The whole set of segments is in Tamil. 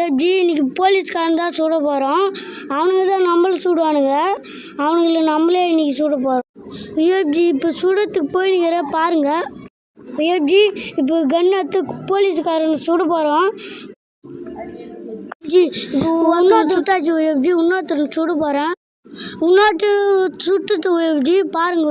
ஏப்ஜி இன்னைக்கு போலீஸ்காரன் தான் சுட போகிறோம். அவனுங்க தான் நம்மளை சுடுவானுங்க. அவனுங்களை நம்மளே இன்னைக்கு சுட போகிறோம். ஏப்ஜி இப்போ சுடத்துக்கு போய் பாருங்க. ஏப்ஜி இப்போ கன் எடுத்து போலீஸ்காரன் சுட போகிறோம். ஜி இப்போ இன்னொருத்தர் சுட்டாச்சு. ஏப்ஜி இன்னொருத்தர் சுட போகிறேன். இன்னொருத்தர் சுட்டுட்டு ஏப்ஜி பாருங்க.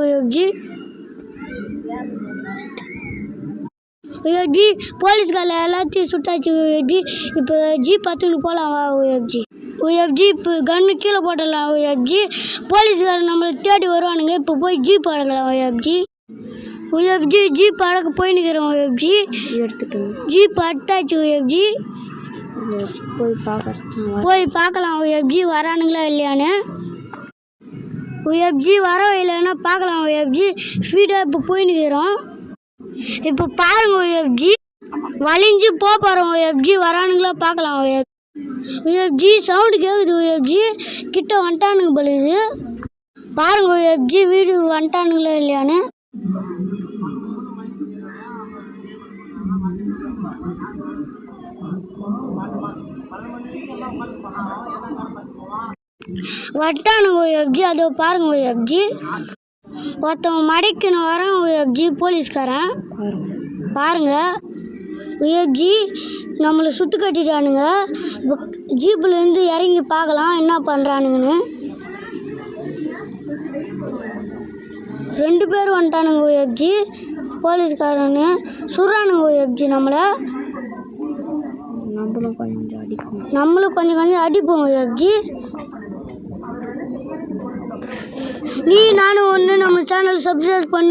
ஏப்ஜி போலீஸ்கார எல்லாத்தையும் சுட்டாச்சு. ஏப்ஜி இப்போ ஜீப் பார்த்துன்னு போகலாம். ஏப்ஜி இப்போ கன்று கீழே போட்டலாம். ஏப்ஜி போலீஸ்காரன் நம்மளை தேடி வருவானுங்க. இப்போ போய் ஜீப் அடங்கலாம். ஏப்ஜி ஜீப் அடக்க போய் நிற்கிறோம். ஏப்ஜி எடுத்துட்டு ஜீப் அட்டாச்சு. ஏப்ஜி போய் பார்க்கலாம். ஏப்ஜி வரானுங்களா இல்லையான்னு. ஏப்ஜி வரவே இல்லைன்னா பார்க்கலாம். ஏப்ஜி ஸ்பீடாக இப்போ போய் நிற்கிறோம். இப்போ பாருங்க. ஏப்ஜி வலிஞ்சு போகிறோம். ஏப்ஜி வரானுங்களா பார்க்கலாம். ஏப்ஜி சவுண்டு கேட்குது. ஏப்ஜி கிட்ட வந்துட்டானுங்க பழுது பாருங்க. ஏப்ஜி வீடு வந்துட்டானுங்களா இல்லையான்னு. வட்டானுங்க. ஏப்ஜி அதோ பாருங்க. ஏப்ஜி ஒருத்தவன் மடைக்கணும் வரான். ஏப்ஜி போலீஸ்காரன் பாருங்க. ஏப்ஜி நம்மளை சுற்று கட்டிட்டானுங்க. இப்போ ஜீப்புலேருந்து இறங்கி பார்க்கலாம் என்ன பண்ணுறானுங்கன்னு. 2 பேர் வந்துட்டானுங்க. ஏப்ஜி போலீஸ்காரன்னு சுடுறானுங்க. ஏப்ஜி நம்மளும் கொஞ்சம் அடிப்போம். ஏப்ஜி நீ நானும் ஒன்று நம்ம சேனல் சப்ஸ்கிரைப் பண்ணி